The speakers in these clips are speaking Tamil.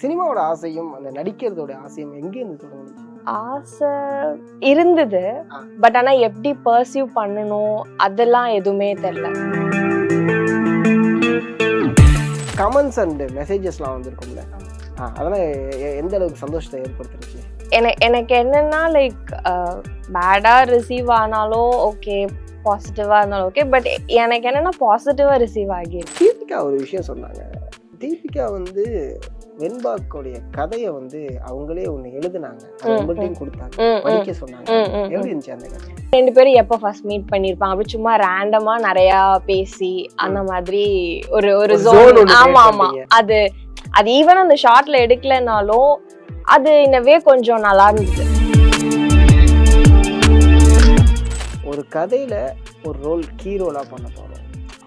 சினிமாவோட ஆசையும் அந்த நடிக்கிறதோட ஆசையும் எங்கே இருந்து தொடங்குச்சு? ஆசை இருந்தது. பட் ஆனா எப்படி பர்சியூ பண்ணணும் அதெல்லாம் எதுவுமே தெரியல. கமெண்ட்ஸ் அண்ட் மெசேஜஸ்லாம் வந்திருக்கும்ல, அதெல்லாம் எந்த அளவுக்கு சந்தோஷத்தை ஏற்படுத்துச்சு? எனக்கு என்னன்னா லைக் பேடா ரிசீவ் ஆனாலும் ஓகே, பாசிட்டிவா இருந்தாலும் ஓகே. பட் எனக்கு என்னன்னா பாசிட்டிவா ரிசீவ் ஆகிருக்கு. தீபிகா ஒரு விஷயம் சொன்னாங்க. தீபிகா வந்து வெண்பாக்கோடைய கதையை வந்து அவங்களே ஒண்ணு எழுதுனாங்க, உங்கள்கிட்டையும் கொடுத்தாங்க, படிக்க சொன்னாங்க. எப்படி இருந்துச்சு அந்த கதை? ரெண்டு பேரும் எப்போ ஃபர்ஸ்ட் மீட் பண்ணிருப்பாங்க, அப்படி சும்மா ரேண்டமா நிறைய பேசி அந்த மாதிரி ஒரு ஒரு ஜோன். ஆமா ஆமா, அது ஈவன் அந்த ஷார்ட்ல எடுக்கலனாலும் அது இன்னவே கொஞ்சம் நல்லா இருந்துச்சு. ஒரு கதையில ஒரு ரோல் கீ ரோலா பண்ண போறோம்,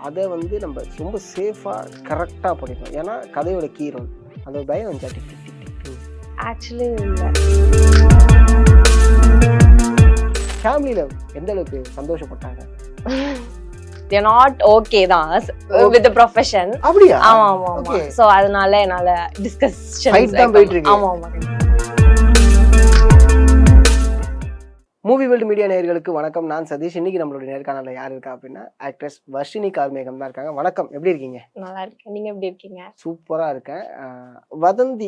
அதை வந்து நம்ம ரொம்ப சேஃபா கரெக்டா பண்ணிக்கணும். ஏன்னா கதையோட கீ ரோல் அந்த பயம் வந்து ஆக்சுவலி இல்லை. ஃபேமிலியில எந்த அளவுக்கு சந்தோஷப்பட்டாங்க? They're not okay தான் with the profession. அப்படியா? ஆமா ஆமா ஆமா. சோ அதனால என்னால டிஸ்கஷன் தான் போயிட்டு இருக்கு. ஆமா ஆமா. மூவி வேர்ல்டு மீடியா நேயர்களுக்கு வணக்கம். நான் சதீஷ். இன்னைக்கு நம்மளுடைய நேர்காணல யார் இருக்கா அப்படின்னா ஆக்ட்ரஸ் வர்ஷினி கார்மேகம் தான் இருக்காங்க. வணக்கம், எப்படி இருக்கீங்க? நல்லா இருக்கேன், நீங்க எப்படி இருக்கீங்க? சூப்பரா இருக்கேன். வதந்தி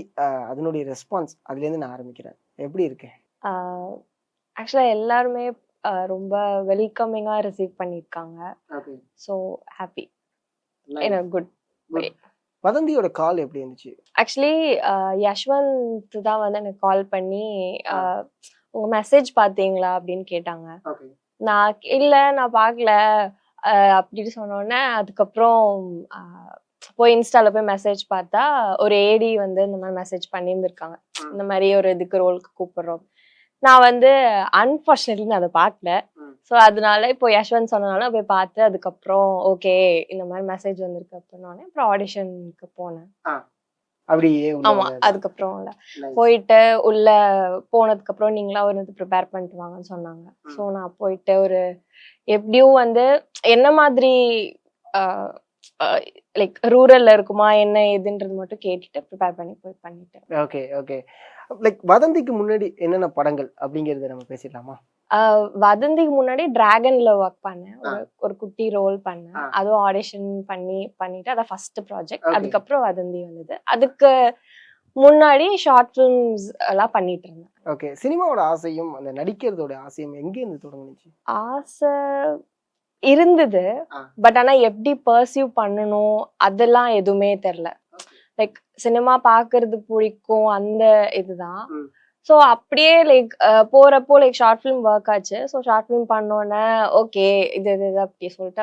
அதனுடைய ரெஸ்பான்ஸ் அதுல இருந்து நான் ஆரம்பிக்கிறேன். எப்படி இருக்கேன்? ஆக்சுவலா எல்லாருமே ரொம்ப வெல்கமிங்கா ரிசீவ் பண்ணிருக்காங்க. So happy. குட். வதந்தியோட கால் எப்படி இருந்துச்சு? ஆக்சுவலி யஷ்வந்த் தான் வந்து எனக்கு கால் பண்ணி உங்க மெசேஜ் பாத்தீங்களா அப்படின்னு கேட்டாங்க. நான் இல்ல நான் பாக்கல அப்படின்னு சொன்னோடனே அதுக்கப்புறம் போய் இன்ஸ்டால போய் மெசேஜ் பார்த்தா ஒரு ஏடி வந்து இந்த மாதிரி மெசேஜ் பண்ணியிருந்திருக்காங்க, இந்த மாதிரி ஒரு இதுக்கு ரோலுக்கு கூப்பிடுறோம். நான் வந்து அன்பார்ச்சுனேட்லி நான் அதை பார்க்கல. ஸோ அதனால இப்போ யஷ்வந்த் சொன்னனால போய் பார்த்து அதுக்கப்புறம் ஓகே இந்த மாதிரி மெசேஜ் வந்திருக்கு அப்படின்னோடனே அப்புறம் ஆடிஷனுக்கு போனேன். அப்படியே? ஆமா, அதுக்கப்புறம் போயிட்டு உள்ள போனதுக்கு அப்புறம் நீங்களா ஒரு இது ப்ரிப்பேர் பண்ணிட்டு வாங்கன்னு சொன்னாங்க. ஸோ நான் போயிட்டு ஒரு எப்படியும் வந்து என்ன மாதிரி லைக் ரூரல்ல இருக்குமா என்ன ஏதுன்றது மட்டும் கேட்டுட்டு ப்ரிப்பேர் பண்ணி போய் பண்ணிட்டேன். Okay okay. லைக் வதந்திக்கு முன்னாடி என்னென்ன படங்கள் அப்படிங்கறத நம்ம பேசிடலாமா? வதந்திக்கு முன்னாடி டிராகன்ல ஒர்க் பண்ணேன், ஒரு குட்டி ரோல் பண்ணேன். அதுவும் ஆடிஷன் பண்ணிட்டு அதான் ஃபர்ஸ்ட் ப்ராஜெக்ட். அதுக்கப்புறம் வதந்தி வந்தது. அதுக்கு முன்னாடி ஷார்ட் ஃபிலிம்ஸ் எல்லாம் பண்ணிட்டு இருந்தேன். ஓகே. சினிமாவோட ஆசையும் அந்த நடிக்கிறதோட ஆசையும் எங்க இருந்து தொடங்குச்சு? ஆசை இருந்தது. பட் ஆனா எப்படி பர்சியூ பண்ணணும் அதெல்லாம் எதுவுமே தெரியல. லைக் சினிமா பாக்குறது பிடிக்கும் அந்த இதுதான். ஸோ அப்படியே லைக் போறப்போ லைக் ஷார்ட் ஃபிலிம் ஒர்க் ஆச்சு. ஸோ ஷார்ட் ஃபிலிம் பண்ணோன்னே ஓகே இது அப்படி சொல்லிட்டு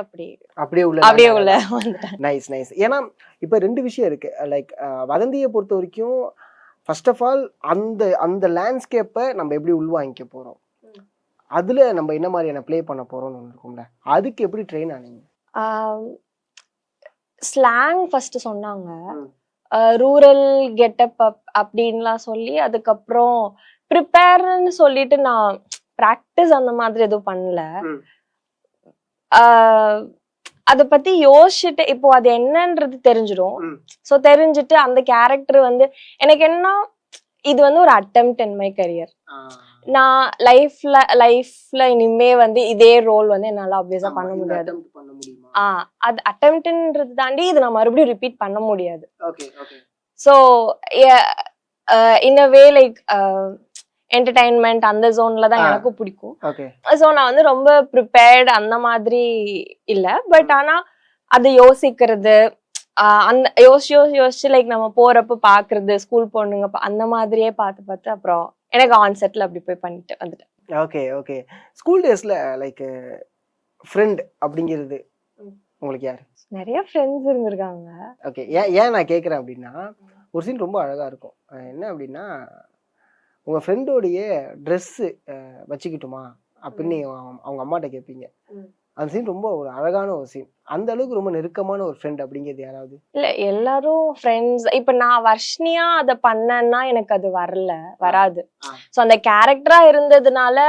அப்படியே உள்ள வந்துட்டேன். Nice nice. ஏன்னா இப்ப ரெண்டு விஷயம் இருக்கு. லைக் வதந்தியை பொறுத்த வரைக்கும் ஃபர்ஸ்ட் ஆஃப் ஆல் அந்த லேண்ட்ஸ்கேப்பை நம்ம எப்படி உள்வாங்கிக்க போறோம், அதுல நம்ம என்ன மாதிரியான பிளே பண்ண போறோம்னு இருக்கும்ல, அதுக்கு எப்படி ட்ரெயின் ஆனீங்க? ஸ்லாங் ஃபர்ஸ்ட் சொன்னாங்க, ரூரல் கெட்டப் அப்படின்லாம் சொல்லி அதுக்கப்புறம் ப்ரிப்பேர்ன்னு சொல்லிட்டு நான் ப்ராக்டிஸ் அந்த மாதிரி எதுவும் பண்ணல. அதை பத்தி யோசிச்சுட்டு இப்போ அது என்னன்றது தெரிஞ்சிடும். ஸோ தெரிஞ்சுட்டு அந்த கேரக்டர் வந்து எனக்கு என்ன, இது வந்து ஒரு அட்டெம்ப்ட் இன் மை கரியர். நான் லைஃப்ல இனிமே வந்து இதே ரோல் வந்து என்னால ஆப்வியஸா பண்ண முடியாது. அது அட்டெம்ப்ட்ன்றது தாண்டி இது நான் மறுபடியும் ரிப்பீட் பண்ண முடியாது. So in a way like entertainment அந்த ஜோன்ல தான் எனக்கும் பிடிக்கும். ஸோ நான் வந்து ரொம்ப ப்ரிப்பேர்டு அந்த மாதிரி இல்லை. பட் ஆனா அதை யோசிக்கிறது, அந்த யோசிச்சு லைக் நம்ம போறப்ப பாக்குறது, ஸ்கூல் பொண்ணுங்க அந்த மாதிரியே பார்த்து அப்புறம் எனக்கு ஆன் செட்ல அப்படி போய் பண்ணிட்டு வந்துட்டேன். Okay okay. ஸ்கூல் டேஸ்ல லைக் ஃப்ரெண்ட் அப்படிங்கிறது உங்களுக்கு யாரு? நிறைய ஃப்ரெண்ட்ஸ் இருந்திருக்காங்க. ஓகே. ஏன் நான் கேட்குறேன் அப்படின்னா, ஒரு சீன் ரொம்ப அழகா இருக்கும். என்ன அப்படின்னா, உங்க ஃப்ரெண்டோடைய ட்ரெஸ்ஸு வச்சுக்கிட்டுமா அப்படின்னு அவங்க அம்மாட்ட கேட்பீங்க. அந்த சீன் ரொம்ப ஒரு அழகான ஒரு சீன். அந்த அளவுக்கு ரொம்ப நெருக்கமான ஒரு ஃப்ரெண்ட் அப்படிங்கிறது யாராவது? இல்ல எல்லாரும் ஃப்ரெண்ட்ஸ். இப்ப நான் வர்ஷினியா அதை பண்ணேன்னா எனக்கு அது வராது. ஸோ அந்த கேரக்டரா இருந்ததுனால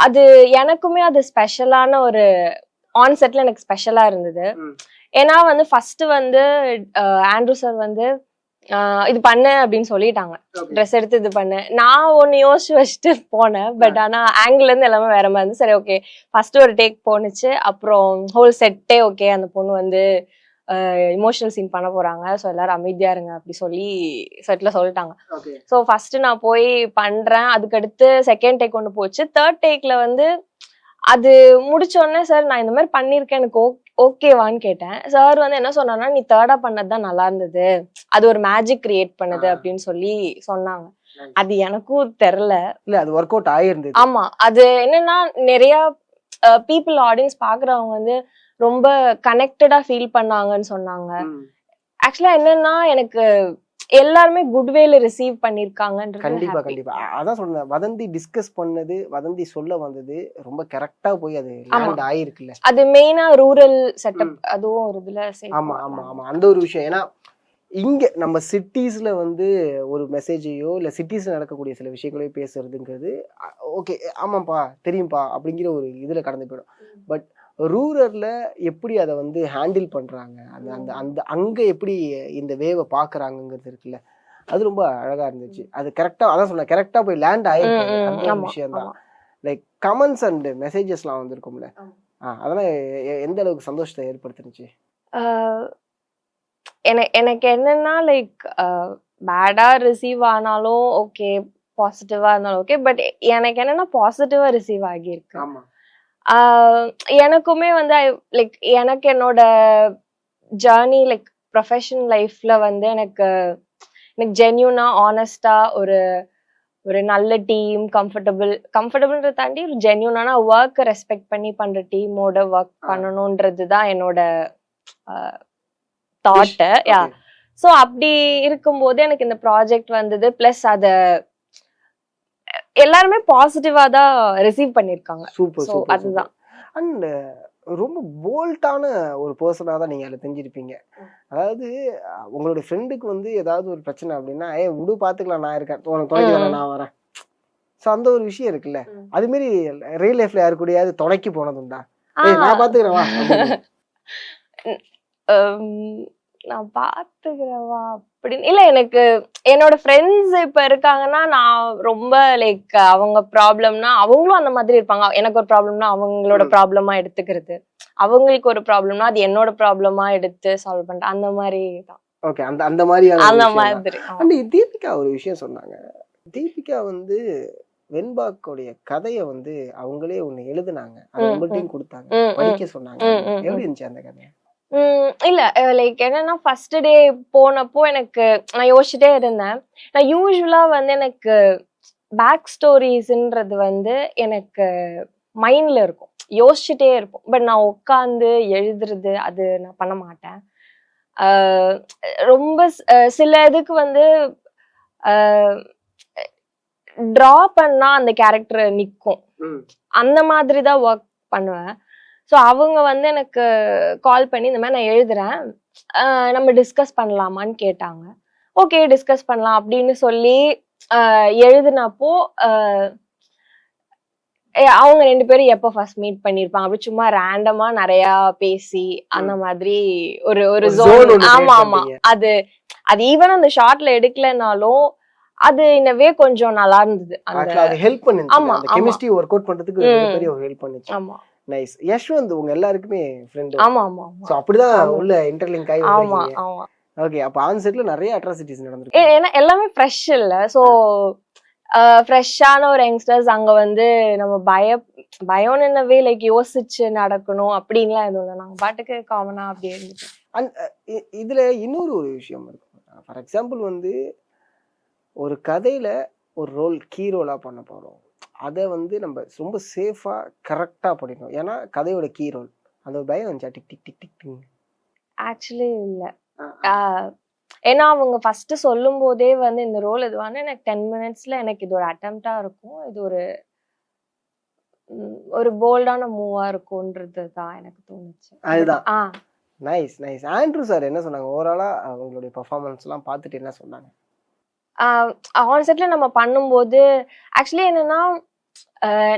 அது எனக்குமே அது ஸ்பெஷலான ஒரு ஆன் செட்ல எனக்கு ஸ்பெஷலா இருந்தது. ஏன்னா வந்து ஃபர்ஸ்ட் வந்து ஆண்ட்ரூ சார் வந்து இது பண்ணு அப்படின்னு சொல்லிட்டாங்க. ட்ரெஸ் எடுத்து இது பண்ணு. நான் ஒன்னு யோசிச்சு வச்சுட்டு போனேன். பட் ஆனா ஆங்கிள் இருந்து எல்லாமே வேற மாதிரி இருந்து சரி ஓகே ஃபர்ஸ்ட் ஒரு டேக் போனுச்சு. அப்புறம் ஹோல் செட்டே ஓகே அந்த பொண்ணு வந்து இமோஷனல் சீன் பண்ண போறாங்க, ஸோ எல்லாரும் அமைதியா இருங்க அப்படி சொல்லி செட்ல சொல்லிட்டாங்க. ஸோ ஃபர்ஸ்ட் நான் போய் பண்றேன். அதுக்கடுத்து செகண்ட் டேக் ஒன்று போச்சு. தேர்ட் டேக்ல வந்து அது முடிச்ச உடனே சார் நான் இந்த மாதிரி பண்ணிருக்கேன் எனக்கு ஓகேவான்னு கேட்டேன். சார் வந்து என்ன சொன்னாங்கன்னா நீ தேர்டா பண்ணதுதான் நல்லா இருந்தது, அது ஒரு மேஜிக் கிரியேட் பண்ணுது அப்படின்னு சொல்லி சொன்னாங்க. அது எனக்கும் தெரியல, இல்ல அது ஒர்க் அவுட் ஆயிருந்தது. ஆமா அது என்னன்னா நிறைய பீப்புள் ஆடியன்ஸ் பாக்குறவங்க வந்து ரொம்ப கனெக்டடா ஃபீல் பண்ணாங்கன்னு சொன்னாங்க. ஆக்சுவலா என்னன்னா எனக்கு எல்லாருமே குட்வேல ரிசீவ் பண்ணிருக்காங்கன்றது. கண்டிப்பா கண்டிப்பா அதான் சொன்னேன். வதந்தி டிஸ்கஸ் பண்ணது, வதந்தி சொல்ல வந்தது ரொம்ப கரெக்டா போய் அது லேண்ட் ஆயிருக்குல்ல. அது மெயினா ரூரல் செட்டப் அதுவும் ஒரு இதுல. ஆமா ஆமா ஆமா அந்த ஒரு விஷயம். ஏன்னா இங்க நம்ம சிட்டிஸ்ல வந்து ஒரு மெசேஜையோ இல்ல சிட்டிஸ்ல நடக்கக்கூடிய சில விஷயங்களையோ பேசுறதுங்கிறது ஓகே ஆமாப்பா தெரியும்பா அப்படிங்கிற ஒரு இதுல கடந்து போயிடும். பட் ரூரல்ல எப்படி அதை வந்து ஹேண்டில் பண்றாங்க, அந்த அந்த அந்த அங்க எப்படி இந்த வேவை பாக்குறாங்கிறது இருக்குல்ல, அது ரொம்ப அழகா இருந்துச்சு. அது கரெக்டா அதான் சொன்ன கரெக்டா போய் லேண்ட் ஆயிருக்கு. அந்த விஷயம் தான். லைக் கமெண்ட்ஸ் அண்ட் மெசேஜஸ்லாம் வந்திருக்கும்ல, அதெல்லாம் எந்த அளவுக்கு சந்தோஷத்தை ஏற்படுத்துனுச்சு? எனக்கு என்னன்னா லைக் பேடா ரிசீவ் ஆனாலும் ஓகே, பாசிட்டிவா இருந்தாலும் ஓகே, பட் எனக்கு என்னன்னா பாசிட்டிவா ரிசீவ் ஆகியிருக்கு. எனக்குமே வந்து லைக் எனக்கு என்னோட ஜேர்னி லைக் ப்ரொஃபஷனல் லைஃப்ல வந்து எனக்கு ஜென்யூனா ஆனஸ்டா ஒரு ஒரு நல்ல டீம், கம்ஃபர்டபுள்ன்றத தாண்டி ஒரு ஜென்யூனான ஒர்க் ரெஸ்பெக்ட் பண்ணி பண்ற டீமோட ஒர்க் பண்ணணும்ன்றது தான் என்னோட தாட். யா சோ அப்படி இருக்கும்போது எனக்கு இந்த ப்ராஜெக்ட் வந்தது. பிளஸ் அத எல்லாருமே பாசிட்டிவா தான் ரிசீவ் பண்ணிருக்காங்க. சூப்பர் அதுதான். அண்ட் ரொம்ப போல்டான ஒரு பர்சனா தான் நீங்க அதில் தெரிஞ்சிருப்பீங்க. அதாவது உங்களோட ஃப்ரெண்டுக்கு வந்து ஏதாவது ஒரு பிரச்சனை அப்படின்னா விடு பாத்துக்கலாம் நான் இருக்கேன், துணைக்கு நான் வரேன். ஸோ அந்த ஒரு விஷயம் இருக்குல்ல, அது மாதிரி ரியல் லைஃப்ல யாரு கூடயாவது துணைக்கு போனதுண்டா? நான் பாத்துக்கிறேன் வா நான் பாத்துக்கிறவா அப்படின்னு இல்ல. எனக்கு என்னோட ஃப்ரெண்ட்ஸ் இப்ப இருக்காங்கன்னா நான் ரொம்ப லைக் அவங்க ப்ராப்ளம்னா அவங்களும் அந்த மாதிரி இருப்பாங்க. எனக்கு ஒரு ப்ராப்ளம்னா அவங்களோட ப்ராப்ளமா எடுத்துக்கிறது, அவங்களுக்கு ஒரு ப்ராப்ளம்னா அது என்னோட ப்ராப்ளமா எடுத்து சால்வ் பண்றேன். அந்த மாதிரி தான். ஓகே அந்த மாதிரி அந்த மாதிரி. அண்ட் தீபிகா ஒரு விஷயம் சொன்னாங்க. தீபிகா வந்து வெண்பாக்கோடைய கதையை வந்து அவங்களே ஒண்ணு எழுதுனாங்க, அது உங்கள்கிட்டயும் கொடுத்தாங்க, படிக்க சொன்னாங்க. எப்படி இருந்துச்சு அந்த கதை? இல்ல லைக் என்னன்னா ஃபர்ஸ்ட் டே போனப்போ எனக்கு நான் யோசிச்சுட்டே இருந்தேன். நான் யூஸ்வலா வந்து எனக்கு பேக் ஸ்டோரிஸ்ன்றது வந்து எனக்கு மைண்ட்ல இருக்கும், யோசிச்சுட்டே இருப்போம். பட் நான் உட்காந்து எழுதுறது அது நான் பண்ண மாட்டேன். ரொம்ப சில இதுக்கு வந்து டிரா பண்ணா அந்த கேரக்டர் நிக்கும், அந்த மாதிரி தான் ஒர்க் பண்ணுவேன். ஸோ அவங்க வந்து எனக்கு கால் பண்ணி இந்த மாதிரி நான் எழுதுறேன், நம்ம டிஸ்கஸ் பண்ணலாமான்னு கேட்டாங்க. ஓகே டிஸ்கஸ் பண்ணலாம் அப்படின்னு சொல்லி எழுதுனப்போ அவங்க 2 பேரும் எப்போ ஃபர்ஸ்ட் மீட் பண்ணிருப்பாங்க அப்படி சும்மா ரேண்டமா நிறைய பேசி அந்த மாதிரி ஒரு ஒரு ஜோன். ஆமா ஆமா அது ஈவன் அந்த ஷார்ட்ல எடுக்கலனாலும் அது இன்னவே கொஞ்சம் நல்லா இருந்தது. அது ஹெல்ப் பண்ணுச்சு. ஆமா அந்த கெமிஸ்ட்ரி வொர்க் அவுட் பண்றதுக்கு பெரிய ஒரு ஹெல்ப் பண்ணுச்சு. ஆமா நைஸ். யஷ்வந்த் உங்க எல்லாருக்குமே ஃப்ரெண்ட். ஆமா ஆமா சோ அப்படிதான் உள்ள இன்டர்லிங்க் ஆயி வந்திருக்கீங்க. ஆமா ஆமா ஓகே. அப்ப ஆன் செட்ல நிறைய அட்ராசிட்டிஸ் நடந்துருக்கு. ஏன்னா எல்லாமே ஃப்ரெஷ் இல்ல, சோ ஃப்ரெஷ்ஷான ஒரு யங்ஸ்டர்ஸ் அங்க வந்து நம்ம பயம் என்னவே லைக் யோசிச்சு நடக்கணும் அப்படின்லாம் எதுவும் இல்லை, நாங்க பாட்டுக்கு காமனா அப்படியே இருந்துச்சு. இதுல இன்னொரு ஒரு விஷயம் இருக்கு. ஃபார் எக்ஸாம்பிள் வந்து ஒரு கதையில ஒரு ரோல் கீ ரோலா பண்ண போறோம், அதை வந்து நம்ம ரொம்ப சேஃபா கரெக்டா பண்ணிக்கணும். ஏன்னா கதையோட கீ ரோல் அந்த பயம் வந்துச்சா? Tick tick tick tick. Actually இல்ல, ஏன்னா அவங்க ஃபர்ஸ்ட் சொல்லும் போதே வந்து இந்த ரோல் இதுவான எனக்கு 10 மினிட்ஸ்ல எனக்கு இது ஒரு அட்டெம்ப்டா இருக்கும், இது ஒரு போல்டான மூவா இருக்கும்ன்றது தான் எனக்கு தோணுச்சு. அதுதான். Nice nice. ஆண்ட்ரூ சார் என்ன சொன்னாங்க ஓவராலா அவங்களுடைய பெர்ஃபார்மன்ஸ் எல்லாம் பார்த்துட்டு என்ன சொன்னாங்க? ஆன் செட்ல நம்ம பண்ணும்போது ஆக்சுவலி என்னன்னா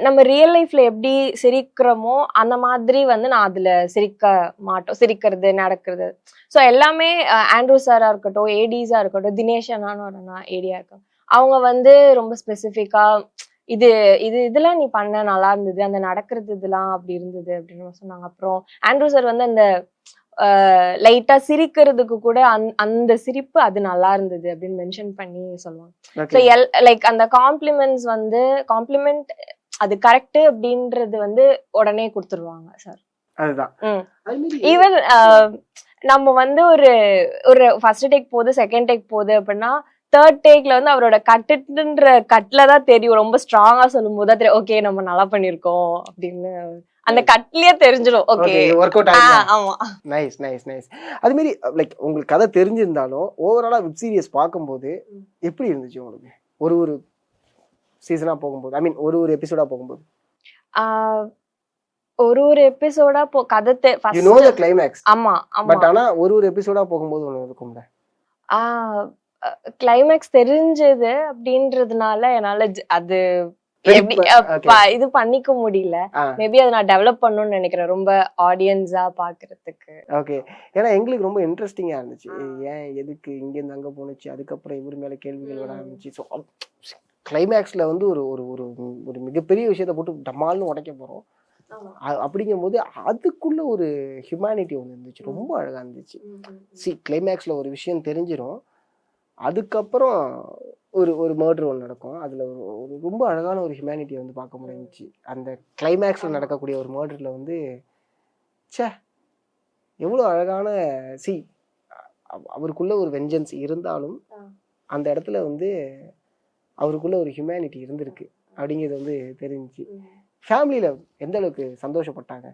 நம்ம ரியல் லைஃப்ல எப்படி சிரிக்கிறோமோ அந்த மாதிரி வந்து நான் அதுல சிரிக்க மாட்டோம். சிரிக்கிறது, நடக்கிறது. ஸோ எல்லாமே ஆண்ட்ரூ சாரா இருக்கட்டும், ஏடிஸா இருக்கட்டும், தினேஷ் அண்ணான்னு ஒரு அண்ணா ஏடியா இருக்காங்க. அவங்க வந்து ரொம்ப ஸ்பெசிஃபிக்கா இது இது இதெல்லாம் நீ பண்ண நல்லா இருந்தது, அந்த நடக்கிறது இதெல்லாம் அப்படி இருந்தது அப்படின்னு சொன்னாங்க. அப்புறம் ஆண்ட்ரூ சார் வந்து அந்த லைட்டா சிரிக்கிறதுக்கு கூட அந்த சிரிப்பு அது நல்லா இருந்தது அப்படின்னு மென்ஷன் பண்ணி சொல்லுவாங்க. ஸோ லைக் அந்த காம்ப்ளிமெண்ட்ஸ் வந்து காம்ப்ளிமெண்ட் அது கரெக்ட் அப்படின்றது வந்து உடனே கொடுத்துருவாங்க சார். அதுதான் ஈவன் நம்ம வந்து ஒரு ஒரு ஃபர்ஸ்ட் டேக் போகுது, செகண்ட் டேக் போகுது அப்படின்னா தேர்ட் டேக்ல வந்து அவரோட கட்டுன்ற கட்ல தான் தெரியும். ரொம்ப ஸ்ட்ராங்கா சொல்லும் போது தெரியும் ஓகே நம்ம நல்லா பண்ணிருக்கோம் அப்படின்னு அந்த கட்லயே தெரிஞ்சிடும். ஓகே வொர்க் அவுட் ஆயிடுச்சு. ஆமா நைஸ் நைஸ் நைஸ். அது மாதிரி லைக் உங்களுக்கு கதை தெரிஞ்சிருந்தாலும் ஓவராலா வெப் சீரிஸ் பார்க்கும்போது எப்படி இருந்துச்சு உங்களுக்கு? ஒரு ஒரு சீசனா போகும்போது, ஐ மீன் ஒரு ஒரு எபிசோடா போகும்போது, ஒரு ஒரு எபிசோடா கதை யூ நோ தி கிளைமாக்ஸ். ஆமா ஆமா. பட் ஆனா ஒரு ஒரு எபிசோடா போகும்போது ஒன்னு இருக்கும்ல, கிளைமாக்ஸ் தெரிஞ்சது அப்படின்றதுனால என்னால அது இது பண்ணிக்க முடியல. மேபி அதை நான் டெவலப் பண்ணணும்னு நினைக்கிறேன் ரொம்ப ஆடியன்ஸா பாக்குறதுக்கு. ஓகே. ஏன்னா எங்களுக்கு ரொம்ப இன்ட்ரெஸ்டிங்கா இருந்துச்சு. ஏன் எதுக்கு இங்க இருந்து அங்க போனுச்சு, அதுக்கப்புறம் இவர் மேல கேள்விகள் வர ஆரம்பிச்சு. ஸோ கிளைமேக்ஸ்ல வந்து ஒரு ஒரு ஒரு மிகப்பெரிய விஷயத்த போட்டு டமால்னு உடைக்க போறோம். அப்படிங்கும்போது அதுக்குள்ள ஒரு ஹியூமனிட்டி ஒன்று இருந்துச்சு, ரொம்ப அழகா இருந்துச்சு. கிளைமேக்ஸ்ல ஒரு விஷயம் தெரிஞ்சிடும், அதுக்கப்புறம் ஒரு ஒரு மர்டர் ஒன்று நடக்கும். அதில் ஒரு ரொம்ப அழகான ஒரு ஹியூமனிட்டியை வந்து பார்க்க முடிஞ்சிச்சு. அந்த கிளைமேக்ஸில் நடக்கக்கூடிய ஒரு மர்டரில் வந்து சே எவ்வளோ அழகான அவருக்குள்ள ஒரு வெஞ்சன்ஸ் இருந்தாலும் அந்த இடத்துல வந்து அவருக்குள்ள ஒரு ஹியூமனிட்டி இருந்திருக்கு அப்படிங்கிறது வந்து தெரிஞ்சிச்சு. ஃபேமிலியில் எந்த அளவுக்கு சந்தோஷப்பட்டாங்க?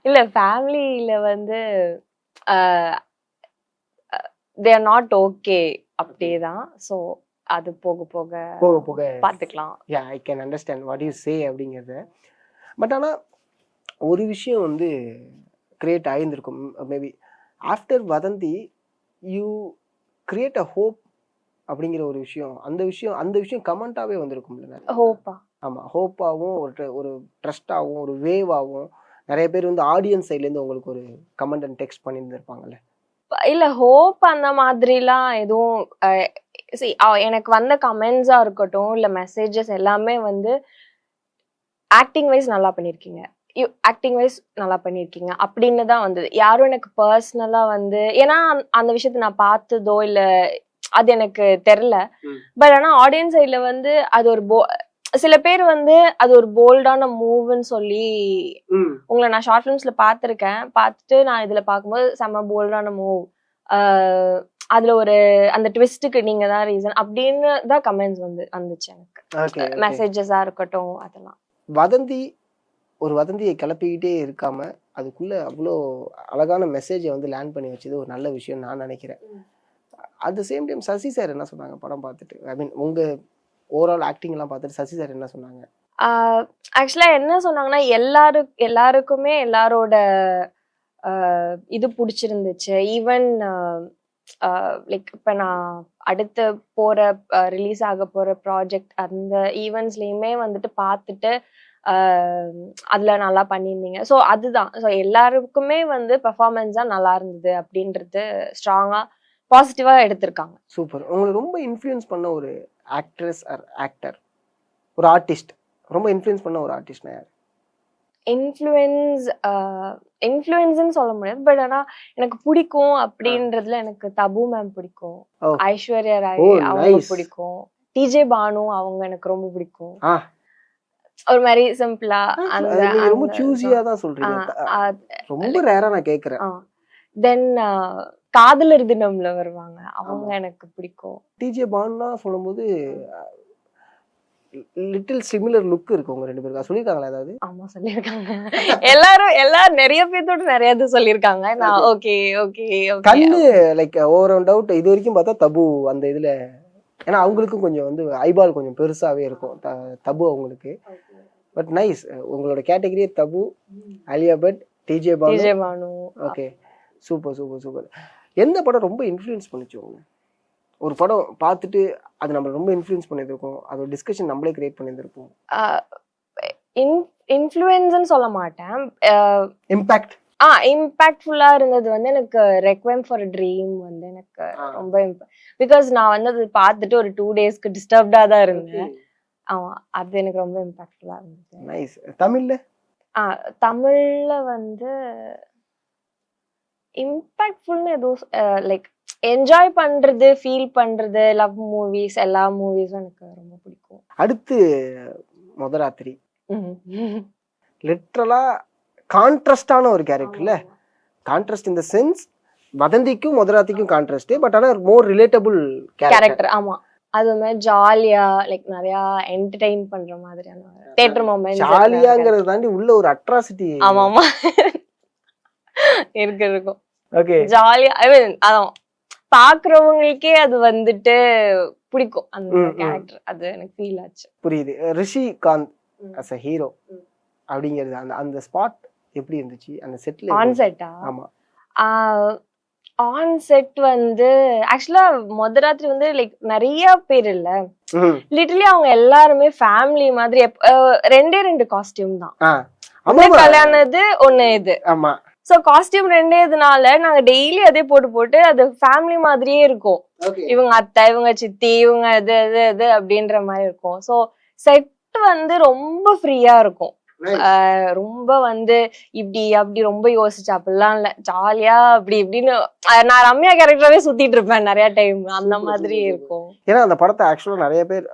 இல்லை ஃபேமிலியில் வந்து they are not okay அப்படியேதான். ஸோ அது போக போக போக போக பார்த்துக்கலாம். Yeah I can understand what you say அப்படிங்கிறத. பட் ஆனால் ஒரு விஷயம் வந்து கிரியேட் ஆகியிருந்திருக்கும் maybe after Vadhandhi, you create a hope அப்படிங்கிற ஒரு விஷயம். அந்த விஷயம் கமெண்டாகவே வந்திருக்கும்ல. ஹோப்பா? ஆமாம், ஹோப்பாகவும் ஒரு ட்ரஸ்டாகவும் ஒரு வேவாகவும் நிறைய பேர் வந்து ஆடியன்ஸ் சைட்லேருந்து உங்களுக்கு ஒரு கமெண்ட் அண்ட் டெக்ஸ்ட் பண்ணியிருந்திருப்பாங்கல்ல. இல்ல ஹோப் அந்த மாதிரிலாம் எதுவும் எனக்கு வந்த கமெண்ட்ஸா இருக்கட்டும் இல்ல மெசேஜஸ் எல்லாமே வந்து ஆக்டிங் வைஸ் நல்லா பண்ணிருக்கீங்க, ஆக்டிங் வைஸ் நல்லா பண்ணிருக்கீங்க அப்படின்னு தான் வந்தது. யாரும் எனக்கு பர்சனலா வந்து ஏன்னா அந்த விஷயத்த நான் பார்த்ததோ இல்ல அது எனக்கு தெரியல. பட் ஆனா ஆடியன்ஸ் சைட்ல வந்து அது ஒரு சில பேர் வந்து அது ஒரு போல்டான மூவ்னு சொல்லி உங்களை நான் ஷார்ட் ஃபிலிம்ஸ்ல பார்த்துருக்கேன். பார்த்துட்டு நான் இதுல பார்க்கும்போது செம்ம போல்டான மூவ், அதுல ஒரு அந்த ட்விஸ்டுக்கு நீங்க தான் ரீசன் அப்படின்னு தான் கமெண்ட்ஸ் வந்துச்சு எனக்கு. மெசேஜஸா இருக்கட்டும் அதெல்லாம். ஒரு வதந்தியை கிளப்பிக்கிட்டே இருக்காம அதுக்குள்ள அவ்வளோ அழகான மெசேஜை வந்து லேண்ட் பண்ணி வச்சது ஒரு நல்ல விஷயம் நான் நினைக்கிறேன். At the same time Sasi sir என்ன சொன்னாங்க படம் பார்த்துட்டு? ஐ மீன் உங்க ஓவரால் ஆக்டிங் எல்லாம் பார்த்துட்டு சசி சார் என்ன சொன்னாங்க? ஆக்சுவலா என்ன சொன்னாங்கன்னா எல்லாருக்குமே எல்லாரோட இது பிடிச்சிருந்துச்சு. ஈவன் லைக் இப்போ நான் அடுத்து ரிலீஸ் ஆக போற ப்ராஜெக்ட் அந்த ஈவெண்ட்ஸ்லயுமே வந்துட்டு பார்த்துட்டு அதுல நல்லா பண்ணியிருந்தீங்க. ஸோ அதுதான், ஸோ எல்லாருக்குமே வந்து பெர்ஃபார்மன்ஸ் தான் நல்லா இருந்தது அப்படின்றது ஸ்ட்ராங்கா பாசிட்டிவா எடுத்திருக்காங்க. சூப்பர். உங்களுக்கு ரொம்ப இன்ஃப்ளூயன்ஸ் பண்ண ஒரு ஆக்ட்ரஸ் ஆர் ஆக்டர், ஒரு ஆர்டிஸ்ட், ரொம்ப இன்ஃப்ளூயன்ஸ் பண்ண ஒரு ஆர்டிஸ்ட்னா யார்? இன்ஃப்ளூயன்ஸ்னு சொல்ல முடியாது, பட் ஆனா எனக்கு பிடிக்கும் அப்படின்றதுல எனக்கு தபு மேம் பிடிக்கும், ஐஸ்வர்யா ராய் அவங்க பிடிக்கும், டிஜே பானு அவங்க எனக்கு ரொம்ப பிடிக்கும். ஒரு மாதிரி சிம்பிளா அந்த ரொம்ப சூஸியா தான் சொல்றீங்க, ரொம்ப ரேரா நான் கேக்குறேன். தென் காதலர் தினம்ல வருவாங்க, அவங்க எனக்கு பிடிக்கும். டிஜே பானுனா சொல்லும்போது லிட்டில் சிமிலர் லுக் இருக்கு உங்க ரெண்டு பேருக்கு, சொல்லிருக்காங்களா ஏதாவது? ஆமா சொல்லிருக்காங்க, எல்லாரும் நிறைய பேர்த்தோட நிறைய இது சொல்லிருக்காங்க. நான் ஓகே ஓகே கண்ணு லைக் ஓவர் டவுட் இது வரைக்கும் பார்த்தா தபு அந்த இதுல, ஏன்னா அவங்களுக்கும் கொஞ்சம் வந்து ஐபால் கொஞ்சம் பெருசாவே இருக்கும் தபு அவங்களுக்கு. பட் நைஸ், உங்களோட கேட்டகரியே Tabu, Alia Bhatt, DJ Banu. Okay, super super super. எந்த படம் ரொம்ப இன்ஃப்ளூயன்ஸ் பண்ணுச்சு ஒரு படம் பார்த்துட்டு அது நம்மள ரொம்ப இன்ஃப்ளூயன்ஸ் பண்ணியிருக்கும், அதோட டிஸ்கஷன் நம்மளே கிரியேட் பண்ணியிருப்போம். இன்ஃப்ளூயன்ஸ்னு சொல்ல மாட்டேன். இம்பாக்ட் இம்பாக்ட்ஃபுல்லா இருந்தது வந்து எனக்கு ரெக்வெம் ஃபார் அ ட்ரீம் வந்து எனக்கு ரொம்ப பிகாஸ் நான் வந்து அது பார்த்துட்டு ஒரு 2 டேஸ்க்கு டிஸ்டர்ப்டா தான் இருந்தேன். ஆமா, அது எனக்கு ரொம்ப இம்பாக்ட்ஃபுல்லா இருந்துச்சு. நைஸ். தமிழ்ல தமிழ்ல வந்து இம்பாக்ட்ஃபுல்னு எதுவும் லைக் என்ஜாய் பண்றது, ஃபீல் பண்றது, லவ் மூவிஸ், எல்லா மூவிஸும் எனக்கு ரொம்ப பிடிக்கும். அடுத்து முதராத்திரி லிட்ரலா கான்ட்ராஸ்டான ஒரு கேரக்டர்ல, கான்ட்ராஸ்ட் இன் த சென்ஸ் வதந்திக்கும் முதராத்திக்கும் கான்ட்ராஸ்ட், பட் ஆனா மோர் ரிலேட்டபிள் கேரக்டர். ஆமா, அது மாதிரி ஜாலியா லைக் நிறைய என்டர்டெயின் பண்ற மாதிரியான தியேட்டர் மொமெண்ட்ஸ். ஜாலியாங்கறத தாண்டி உள்ள ஒரு அட்ராசிட்டி. ஆமா இருக்கும். ஓகே, ஜாலியா ஐ மீன் அதான் பாக்குறவங்களுக்கே அது வந்துட்டு பிடிக்கும் அந்த கேரக்டர். அது எனக்கு ஃபீல் ஆச்சு. புரியுது. ரிஷிகாந்த் as a ஹீரோ அப்படிங்கிறது அந்த ஸ்பாட் எப்படி இருந்துச்சு அந்த செட்ல? ஆன் செட்டா? ஆமா, ஆன் செட் வந்து ஆக்சுவலா முதராத்திரி வந்து லைக் நிறைய பேர் இல்ல, லிட்டரலி அவங்க எல்லாருமே ஃபேமிலி மாதிரி. 2 காஸ்டியூம் தான், ஒண்ணு கல்யாணது ஒண்ணு இது. ஆமா, சோ காஸ்டியூம் 2 இதுனால நாங்க டெய்லி அதே போட்டு அது ஃபேமிலி மாதிரியே இருக்கும். இவங்க அத்தை, இவங்க சித்தி, இவங்க இது அப்படின்ற மாதிரி இருக்கும். சோ செட் வந்து ரொம்ப ஃப்ரீயா இருக்கும். ரொம்ப வந்து இப்படி அப்படி ரொம்ப யோசிச்சு அப்படிலாம் இல்ல, ஜாலியா அப்படி இப்படின்னு நான் ரம்யா கேரக்டராவே சுத்திட்டு இருப்பேன் நிறைய டைம். அந்த மாதிரி இருக்கும். ஏன்னா அந்த படத்தை ஆக்சுவலா நிறைய பேர்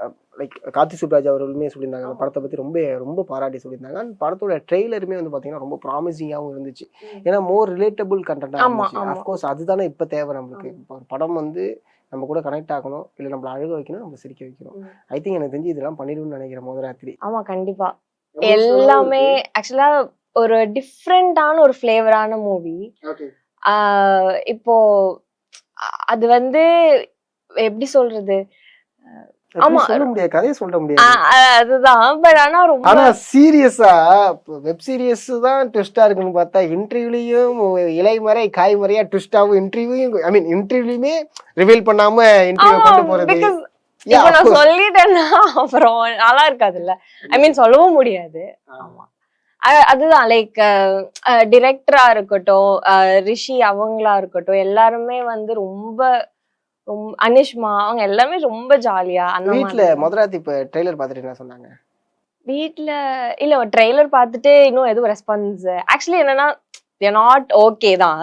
லைக் கார்த்தி சுப்ராஜ் அவர்களுமே சொல்லியிருந்தாங்க அந்த படத்தை பத்தி ரொம்ப ரொம்ப பாராட்டி சொல்லியிருந்தாங்க. அந்த படத்தோட ட்ரெய்லருமே வந்து பாத்தீங்கன்னா ரொம்ப ப்ராமிசிங்காகவும் இருந்துச்சு. ஏன்னா மோர் ரிலேட்டபிள் கண்டென்ட்டா இருந்துச்சு. அஃப்கோர்ஸ் அதுதானே இப்ப தேவை நம்மளுக்கு. இப்போ ஒரு படம் வந்து நம்ம கூட கனெக்ட் ஆகணும், இல்ல நம்மள அழுக வைக்கணும், நம்ம சிரிக்க வைக்கணும். ஐ திங்க் எனக்கு தெரிஞ்சு இதெல்லாம் பண்ணிடும்னு நினைக்கிறேன் முதராத்திரி. ஆமா, கண்டிப்பா. எல்லாமே ஆக்சுவலா ஒரு டிஃப்ரெண்டான ஒரு ஃபிளேவரான மூவி. இப்போ அது வந்து எப்படி சொல்றது, ஆமா சொல்ல முடியாது, கதையை சொல்ல முடியாது. அதுதான். பட் ஆனா சீரியஸா வெப் சீரிஸ் தான் ட்விஸ்டா இருக்குன்னு பார்த்தா இன்டர்வியூலயும் இலைமறை காய்மறையா ட்விஸ்டாவும் இன்டர்வியூயும் ஐ மீன் இன்டர்வியூலயுமே ரிவீல் பண்ணாம இன்டர்வியூ கொண்டு போறது. இப்ப நான் சொல்லிட்டேன்னா அப்புறம் நல்லா இருக்காதுல்ல. ஐ மீன் சொல்லவும் முடியாது. ஆமா, அதுதான் லைக் டிரெக்டரா இருக்கட்டும், ரிஷி அவங்களா இருக்கட்டும், எல்லாருமே வந்து ரொம்ப அனிஷ்மா அவங்க எல்லாமே ரொம்ப ஜாலியா. அந்த வீட்ல முதராத்தி இப்ப ட்ரெய்லர் பார்த்துட்டு என்ன சொன்னாங்க? வீட்ல இல்ல ட்ரெய்லர் பார்த்துட்டு இன்னும் எதுவும் ரெஸ்பான்ஸ். ஆக்சுவலி என்னன்னா they are not okay தான்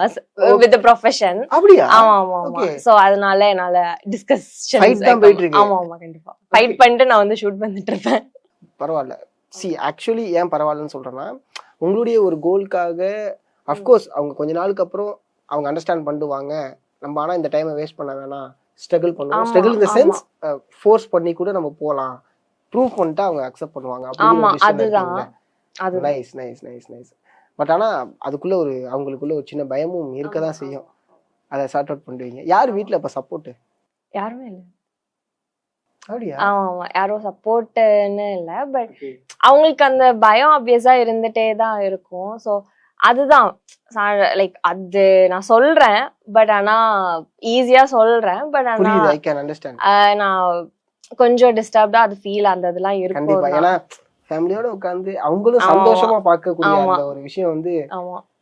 with the profession. அப்படியே? ஆமா ஆமா ஆமா. சோ அதனால என்னால டிஸ்கஷன் ஃபைட் தான் போயிட்டு இருக்கு. ஆமா ஆமா கண்டிப்பா ஃபைட் பண்ணிட்டு நான் வந்து ஷூட் பண்ணிட்டு இருப்பேன். பரவாயில்ல. சி ஆக்சுவலி ஏன் பரவாயில்லன்னு சொல்றேன்னா, உங்களுடைய ஒரு கோல்காக அஃப்கோர்ஸ் அவங்க கொஞ்ச நாளுக்கு அப்புறம் அவங்க அண்டர்ஸ்டாண்ட் பண்ணுவாங்க. நம்ம ஆனா இந்த டைமை வேஸ்ட் பண்ண வேணாம், ஸ்ட்ரகிள் பண்ணுவோம். Struggle in the sense force பண்ணி கூட நம்ம போலாம், ப்ரூவ் பண்ணிட்டா அவங்க அக்செப்ட் பண்ணுவாங்க. ஆமா, அதுதான். அது nice nice nice nice. But ஆனா அதுக்குள்ள ஒரு அவங்களுக்குள்ள ஒரு சின்ன பயமும் இருக்கதான் செய்யும். அதை சார்ட் அவுட் பண்ணுவீங்க. யார் வீட்ல இப்ப சப்போர்ட்? யாருமே இல்ல. அப்படியா? ஆமா ஆமா, யாரும் சப்போர்ட்னு இல்ல. பட் அவங்களுக்கு அந்த பயம் ஆப்வியஸா இருந்துட்டே தான் இருக்கும். சோ அதுதான் லைக் அது நான் சொல்றேன், பட் ஆனா ஈஸியா சொல்றேன். பட் ஆனா ஐ கேன் அண்டர்ஸ்டாண்ட். நான் கொஞ்சம் டிஸ்டர்ப்டா அது ஃபீல் அந்த இதெல்லாம் இருக்கும். கண்டிப்பா. ஏன்னா ஃபேமிலியோட உட்கார்ந்து அவங்களும் சந்தோஷமா பார்க்கக்கூடிய அந்த ஒரு விஷயம் வந்து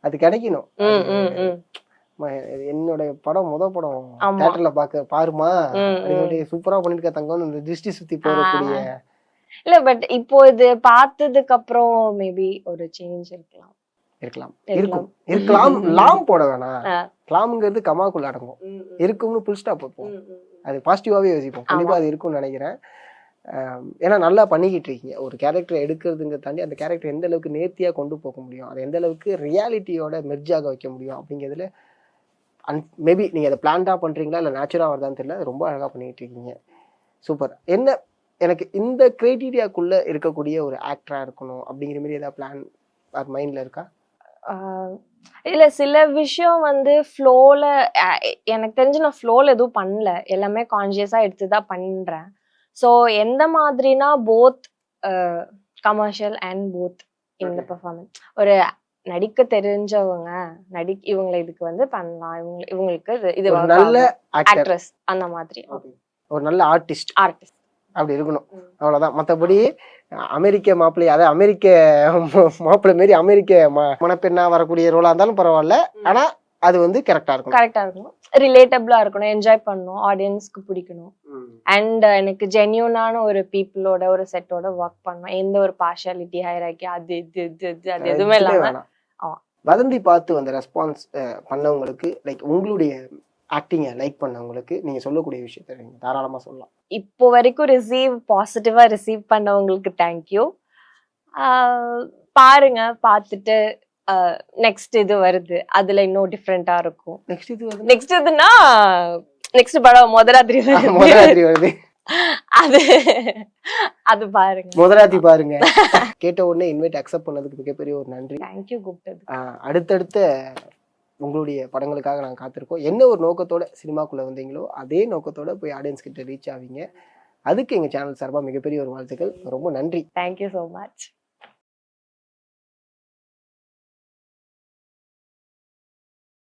அது கிடைக்கணும். என்னோட படம் முத படம் தியேட்டர்ல பாருமா சூப்பரா பண்ணிருக்க தங்கம், இந்த திருஷ்டி சுத்தி போறக்கூடிய இல்ல. பட் இப்போ இது பார்த்ததுக்கு அப்புறம் மேபி ஒரு சேஞ்ச் இருக்கலாம். லாம் போட வேணாம். லாம்ங்கிறது கமாக்குள்ள அடங்கும். இருக்கும்னு புல் ஸ்டாப் வைப்போம். அது பாசிட்டிவாவே யோசிப்போம். கண்டிப்பா அது இருக்கும்னு நினைக்கிறேன். ஏன்னா நல்லா பண்ணிக்கிட்டு இருக்கீங்க. ஒரு கேரக்டர் எடுக்கிறதுங்க தாண்டி அந்த கேரக்டர் எந்த அளவுக்கு நேர்த்தியா கொண்டு போக முடியும், அது எந்த அளவுக்கு ரியாலிட்டியோட மெர்ஜ் ஆக வைக்க முடியும் அப்படிங்கிறதுல மேபி நீங்க அதை பிளான்டா பண்றீங்களா இல்ல நேச்சுரலா வருதான்னு தெரியல, ரொம்ப அழகா பண்ணிட்டு இருக்கீங்க. சூப்பர். என்ன எனக்கு இந்த கிரைட்டீரியாக்குள்ள இருக்கக்கூடிய ஒரு ஆக்டரா இருக்கணும் அப்படிங்கிற மாதிரி ஏதாவது பிளான் மைண்ட்ல இருக்கா? இல்ல, சில விஷயம் வந்து ஃப்ளோல எனக்கு தெரிஞ்சு நான் ஃப்ளோல எதுவும் பண்ணல, எல்லாமே கான்சியஸா எடுத்துதான் பண்றேன். ஸோ எந்த மாதிரினா போத் கமர்ஷியல் அண்ட் போத் இந்த பெர்ஃபார்மன்ஸ். ஒரு நடிக்க தெரிஞ்சவங்க இவங்களை இதுக்கு வந்து பண்ணலாம், இவங்களுக்கு இது ஒரு நல்ல ஆக்டர், ஆக்ட்ரஸ் அந்த மாதிரி ஒரு நல்ல ஆர்டிஸ்ட் ஆர்டிஸ்ட் அப்படி இருக்கணும். அவ்வளவுதான். மற்றபடி அமெரிக்க மாப்பிள்ளை, அதாவது அமெரிக்க மாப்பிள்ளை மாரி அமெரிக்க மணப்பெண்ணா வரக்கூடிய ரோலா இருந்தாலும் பரவாயில்ல, ஆனா அது வந்து கரெக்டா இருக்கணும், ரிலேட்டபிளா இருக்கணும், என்ஜாய் பண்ணணும், ஆடியன்ஸ்க்கு பிடிக்கணும். அண்ட் எனக்கு ஜென்யூனான ஒரு பீப்புளோட ஒரு செட்டோட ஒர்க் பண்ணணும். எந்த ஒரு பார்ஷியாலிட்டி ஹைரார்கி அது எதுவுமே இல்லாம. வதந்தி பார்த்து வந்த ரெஸ்பான்ஸ் பண்ணவங்களுக்கு, லைக் உங்களுடைய ஆக்டிங்கை லைக் பண்ணவங்களுக்கு நீங்க சொல்லக்கூடிய விஷயத்த நீங்க தாராளமா சொல்லலாம். இப்போ வரைக்கும் பாசிட்டிவா ரிசீவ் பண்ணவங்களுக்கு தேங்க்யூ. பாருங்க, பார்த்துட்டு நெக்ஸ்ட் இது வருது, அதுல இன்னும் டிஃப்ரெண்டா இருக்கும். நெக்ஸ்ட் இதுனா நெக்ஸ்ட் படம் முதராத்திரி வருது, அது பாருங்க, முதராத்திரி பாருங்க. கேட்ட உடனே இன்வைட் அக்செப்ட் பண்ணதுக்கு மிகப்பெரிய ஒரு நன்றி. தேங்க்யூ கூப்பிட்டது. அடுத்தடுத்த உங்களுடைய படங்களுக்காக நாங்கள் காத்திருக்கோம். என்ன ஒரு நோக்கத்தோட சினிமாக்குள்ள வந்தீங்களோ அதே நோக்கத்தோட போய் ஆடியன்ஸ் கிட்ட ரீச் ஆவீங்க. அதுக்கு எங்க சேனல் சார்பா மிகப்பெரிய ஒரு வாழ்த்துக்கள். ரொம்ப நன்றி. Thank you so much.